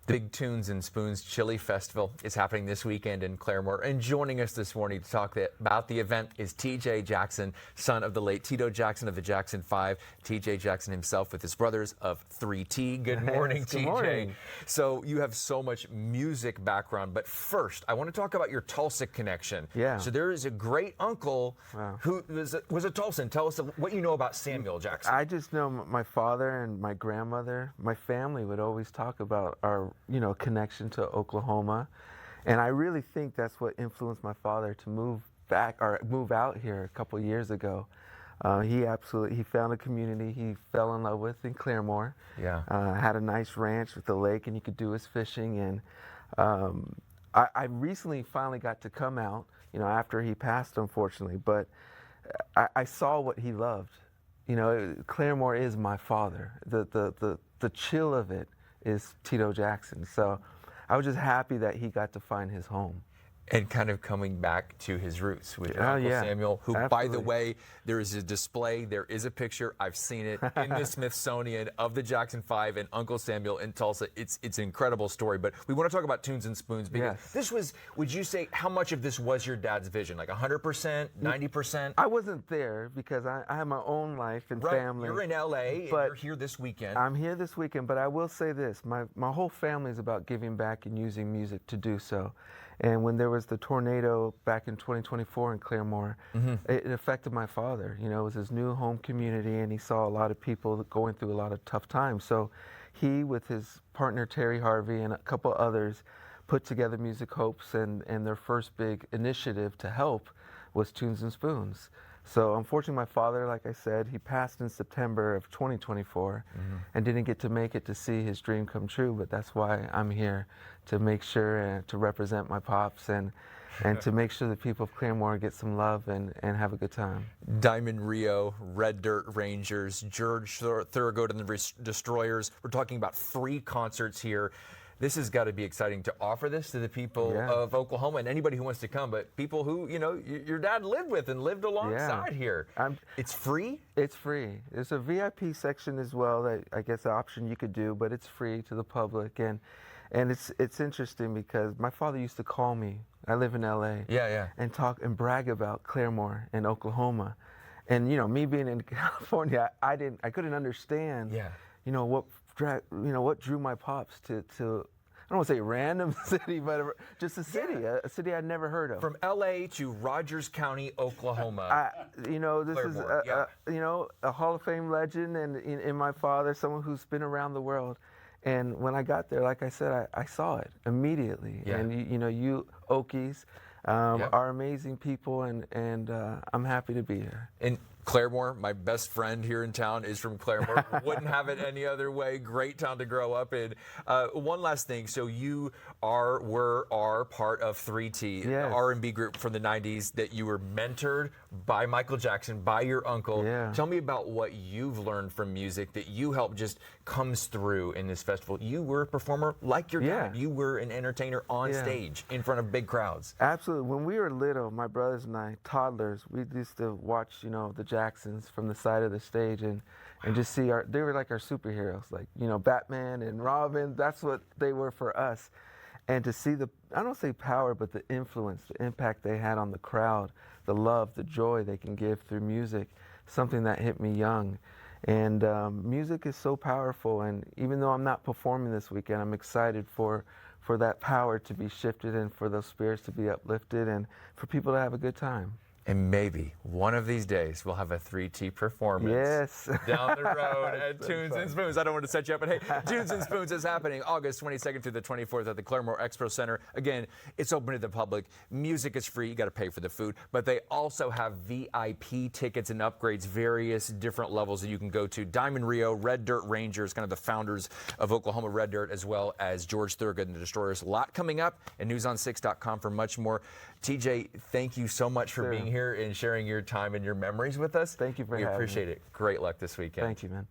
The Big Tunes and Spoons Chili Festival is happening this weekend in Claremore. And joining us this morning to talk about the event is TJ Jackson, son of the late Tito Jackson of the Jackson 5. TJ Jackson himself with his brothers of 3T. Good morning, TJ. Good morning. So you have so much music background, but first I want to talk about your Tulsa connection. Yeah. So there is a great uncle who was a Tulsan. Tell us what you know about Samuel Jackson. I just know my father and my grandmother, my family would always talk about our, connection to Oklahoma. And I really think that's what influenced my father to move out here a couple years ago. He found a community he fell in love with in Claremore. Yeah. Had a nice ranch with a lake and he could do his fishing. And I recently finally got to come out, after he passed, unfortunately, but I saw what he loved. Claremore is my father. The chill of it is Tito Jackson. So I was just happy that he got to find his home. And kind of coming back to his roots with Uncle Samuel, who, absolutely. by the way, there is a display, there is a picture, I've seen it in the Smithsonian of the Jackson 5 and Uncle Samuel in Tulsa. It's an incredible story, but we want to talk about Tunes and Spoons because this was, would you say, how much of this was your dad's vision? Like 100%, 90%? I wasn't there because I have my own life and family. You're in LA, but you're here this weekend. I'm here this weekend, but I will say this, my whole family is about giving back and using music to do so. And when there was the tornado back in 2024 in Claremore, it affected my father. It was his new home community, and he saw a lot of people going through a lot of tough times. So he, with his partner Terry Harvey and a couple others, put together Music Hopes, and their first big initiative to help was Tunes and Spoons. So unfortunately, my father, like I said, he passed in September of 2024 and didn't get to make it to see his dream come true, but that's why I'm here, to make sure and to represent my pops and to make sure the people of Claremore get some love and have a good time. Diamond Rio, Red Dirt Rangers, George Thorogood and the Destroyers. We're talking about free concerts here. This has got to be exciting to offer this to the people of Oklahoma and anybody who wants to come, but people who, your dad lived with and lived alongside here. It's free? It's free. There's a VIP section as well that I guess an option you could do, but it's free to the public. And it's interesting because my father used to call me. I live in LA. And talk and brag about Claremore and Oklahoma. And me being in California, I couldn't understand what drew my pops to I don't want to say random city, but just a city I'd never heard of. From LA to Rogers County, Oklahoma. This is a Hall of Fame legend, and in my father, someone who's been around the world. And when I got there, like I said, I saw it immediately. And you Okies are amazing people, and I'm happy to be here. And Claremore, my best friend here in town, is from Claremore. Wouldn't have it any other way. Great town to grow up in. One last thing. So you are part of 3T, the R&B group from the 90s that you were mentored by Michael Jackson, by your uncle. Tell me about what you've learned from music that you helped just comes through in this festival. You were a performer like your dad. You were an entertainer on stage in front of big crowds. Absolutely. When we were little, my brothers and I, toddlers, we used to watch, the Jacksons from the side of the stage and just see they were like our superheroes, like, Batman and Robin. That's what they were for us. And to see I don't say power, but the influence, the impact they had on the crowd, the love, the joy they can give through music, something that hit me young. And music is so powerful, and even though I'm not performing this weekend, I'm excited for that power to be shifted and for those spirits to be uplifted and for people to have a good time. And maybe one of these days we'll have a 3T performance down the road at Tunes and Spoons. I don't want to set you up, but hey, Tunes and Spoons is happening August 22nd through the 24th at the Claremore Expo Center. Again, it's open to the public. Music is free. You got to pay for the food, but they also have VIP tickets and upgrades, various different levels that you can go to. Diamond Rio, Red Dirt Rangers, kind of the founders of Oklahoma Red Dirt, as well as George Thorogood and the Destroyers. A lot coming up, and newson6.com for much more. TJ, thank you so much for being here and sharing your time and your memories with us. Thank you for having me. We appreciate it. Great luck this weekend. Thank you, man.